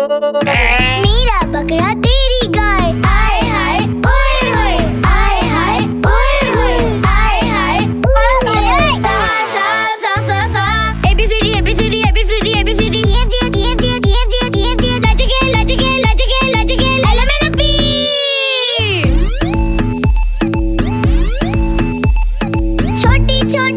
मेरा बकरा तेरी गाय। आय हाय ओए होए, आय हाय ओए होए, आय हाय ओए होए। सा सा सा सा सा ABCD ABCD ABCD ABCD लजके LMNOP। छोटी छोटी